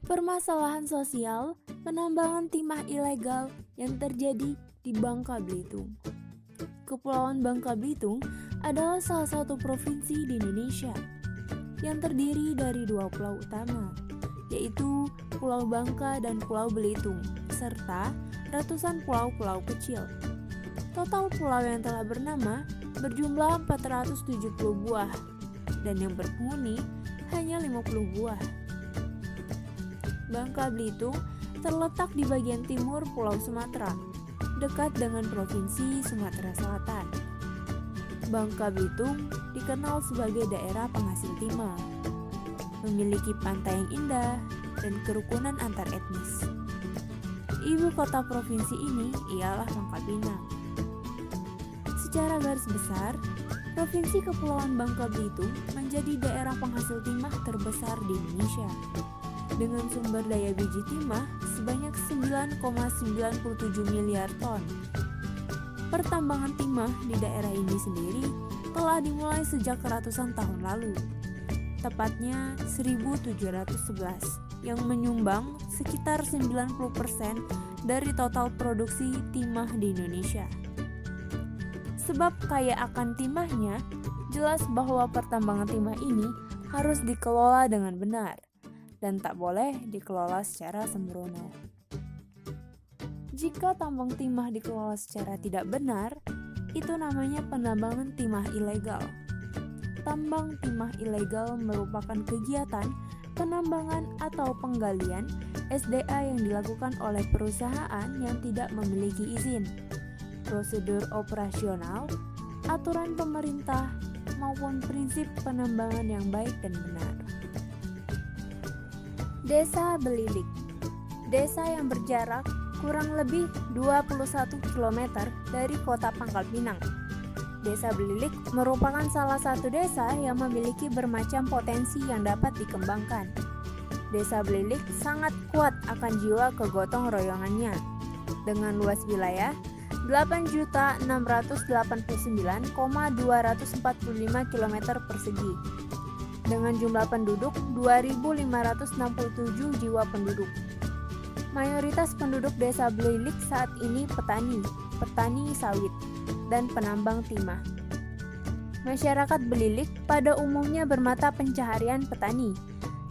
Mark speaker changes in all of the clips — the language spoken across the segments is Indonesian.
Speaker 1: Permasalahan sosial penambangan timah ilegal yang terjadi di Bangka Belitung. Kepulauan Bangka Belitung adalah salah satu provinsi di Indonesia yang terdiri dari dua pulau utama, yaitu Pulau Bangka dan Pulau Belitung, serta ratusan pulau-pulau kecil. Total pulau yang telah bernama berjumlah 470 buah, dan yang berpenghuni hanya 50 buah. Bangka Belitung terletak di bagian timur Pulau Sumatera, dekat dengan Provinsi Sumatera Selatan. Bangka Belitung dikenal sebagai daerah penghasil timah, memiliki pantai yang indah dan kerukunan antar etnis. Ibu kota provinsi ini ialah Pangkal Pinang. Secara garis besar, Provinsi Kepulauan Bangka Belitung menjadi daerah penghasil timah terbesar di Indonesia, dengan sumber daya biji timah sebanyak 9,97 miliar ton. Pertambangan timah di daerah ini sendiri telah dimulai sejak ratusan tahun lalu, tepatnya 1711, yang menyumbang sekitar 90% dari total produksi timah di Indonesia. Sebab kaya akan timahnya, jelas bahwa pertambangan timah ini harus dikelola dengan benar dan tak boleh dikelola secara sembrono. Jika tambang timah dikelola secara tidak benar, itu namanya penambangan timah ilegal. Tambang timah ilegal merupakan kegiatan penambangan atau penggalian SDA yang dilakukan oleh perusahaan yang tidak memiliki izin, prosedur operasional, aturan pemerintah, maupun prinsip penambangan yang baik dan benar. Desa Belilik, desa yang berjarak kurang lebih 21 km dari kota Pangkal Pinang. Desa Belilik merupakan salah satu desa yang memiliki bermacam potensi yang dapat dikembangkan. Desa Belilik sangat kuat akan jiwa kegotong royongannya, dengan luas wilayah 8.689,245 km persegi, dengan jumlah penduduk 2.567 jiwa penduduk. Mayoritas penduduk desa Belilik saat ini petani sawit, dan penambang timah. Masyarakat Belilik pada umumnya bermata pencaharian petani.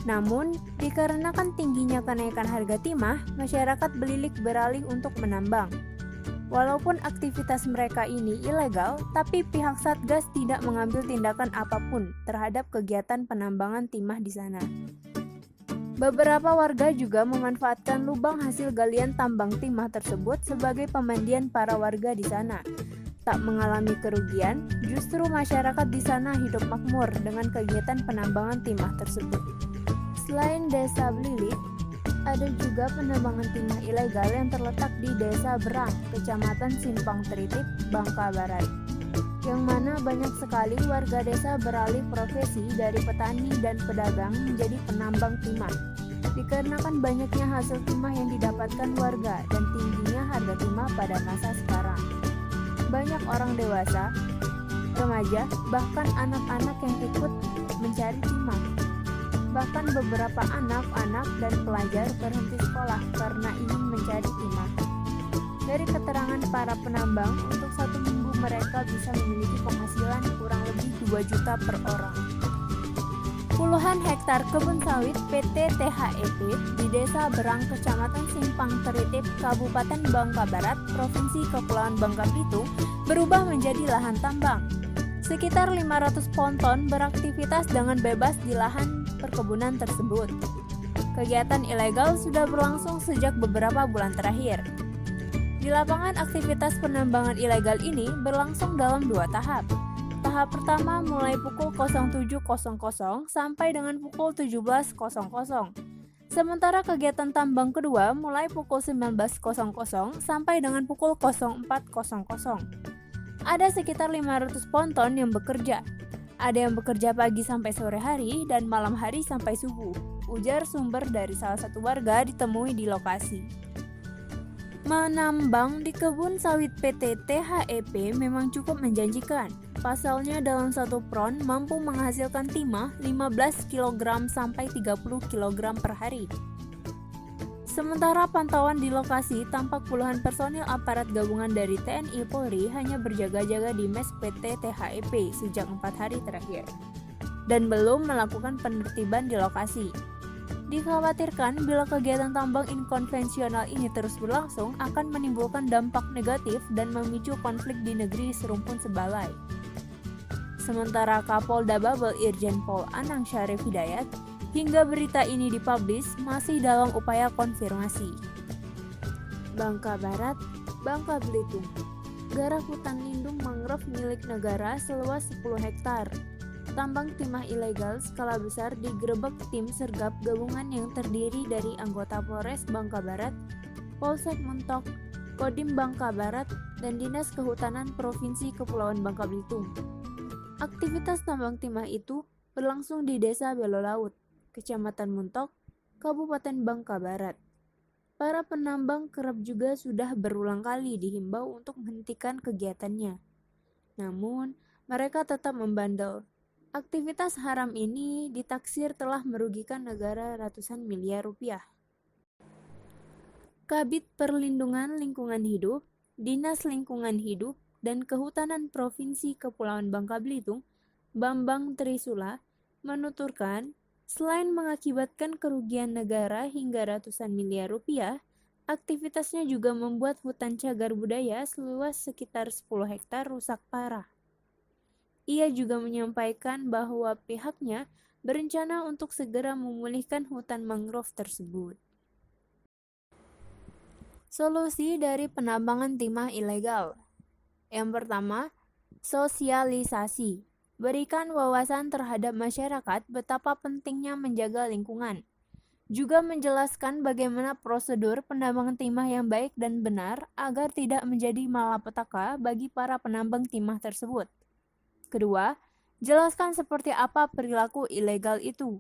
Speaker 1: Namun, dikarenakan tingginya kenaikan harga timah, masyarakat Belilik beralih untuk menambang. Walaupun aktivitas mereka ini ilegal, tapi pihak Satgas tidak mengambil tindakan apapun terhadap kegiatan penambangan timah di sana. Beberapa warga juga memanfaatkan lubang hasil galian tambang timah tersebut sebagai pemandian para warga di sana. Tak mengalami kerugian, justru masyarakat di sana hidup makmur dengan kegiatan penambangan timah tersebut. Selain desa Belilik, ada juga penambangan timah ilegal yang terletak di Desa Berang, Kecamatan Simpang Tritip, Bangka Barat, yang mana banyak sekali warga desa beralih profesi dari petani dan pedagang menjadi penambang timah. Dikarenakan banyaknya hasil timah yang didapatkan warga dan tingginya harga timah pada masa sekarang, banyak orang dewasa, remaja, bahkan anak-anak yang ikut mencari timah. Bahkan beberapa anak-anak dan pelajar berhenti sekolah karena ingin mencari timah. Dari keterangan para penambang, untuk 1 minggu mereka bisa memiliki penghasilan kurang lebih 2 juta per orang. Puluhan hektar kebun sawit PT THEP di Desa Berang, Kecamatan Simpang Tritip, Kabupaten Bangka Barat, Provinsi Kepulauan Bangka Belitung berubah menjadi lahan tambang. Sekitar 500 ponton beraktivitas dengan bebas di lahan perkebunan tersebut. Kegiatan ilegal sudah berlangsung sejak beberapa bulan terakhir. Di lapangan, aktivitas penambangan ilegal ini berlangsung dalam 2 tahap. Tahap pertama mulai pukul 07.00 sampai dengan pukul 17.00. Sementara kegiatan tambang kedua mulai pukul 19.00 sampai dengan pukul 04.00. Ada sekitar 500 ponton yang bekerja. Ada yang bekerja pagi sampai sore hari dan malam hari sampai subuh, ujar sumber dari salah satu warga ditemui di lokasi. Menambang di kebun sawit PT THEP memang cukup menjanjikan. Pasalnya dalam 1 pron mampu menghasilkan timah 15 kg sampai 30 kg per hari. Sementara pantauan di lokasi tampak puluhan personil aparat gabungan dari TNI Polri hanya berjaga-jaga di mes PT THEP sejak 4 hari terakhir dan belum melakukan penertiban di lokasi. Dikhawatirkan bila kegiatan tambang inkonvensional ini terus berlangsung akan menimbulkan dampak negatif dan memicu konflik di negeri serumpun sebalai. Sementara Kapolda Babel Irjen Pol Anang Syarif Hidayat hingga berita ini dipublish masih dalam upaya konfirmasi. Bangka Barat, Bangka Belitung. Garap hutan lindung mangrove milik negara seluas 10 hektar. Tambang timah ilegal skala besar digerebek tim sergap gabungan yang terdiri dari anggota Polres Bangka Barat, Polsek Mentok, Kodim Bangka Barat, dan Dinas Kehutanan Provinsi Kepulauan Bangka Belitung. Aktivitas tambang timah itu berlangsung di Desa Belolaut, Kecamatan Mentok, Kabupaten Bangka Barat. Para penambang kerap juga sudah berulang kali dihimbau untuk menghentikan kegiatannya. Namun, mereka tetap membandel. Aktivitas haram ini ditaksir telah merugikan negara ratusan miliar rupiah. Kabid Perlindungan Lingkungan Hidup, Dinas Lingkungan Hidup, dan Kehutanan Provinsi Kepulauan Bangka Belitung, Bambang Trisula, menuturkan, selain mengakibatkan kerugian negara hingga ratusan miliar rupiah, aktivitasnya juga membuat hutan cagar budaya seluas sekitar 10 hektar rusak parah. Ia juga menyampaikan bahwa pihaknya berencana untuk segera memulihkan hutan mangrove tersebut. Solusi dari penambangan timah ilegal. Yang pertama, sosialisasi. Berikan wawasan terhadap masyarakat betapa pentingnya menjaga lingkungan. Juga menjelaskan bagaimana prosedur penambangan timah yang baik dan benar agar tidak menjadi malapetaka bagi para penambang timah tersebut. Kedua, jelaskan seperti apa perilaku ilegal itu.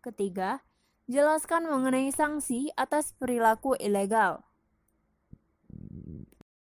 Speaker 1: Ketiga, jelaskan mengenai sanksi atas perilaku ilegal.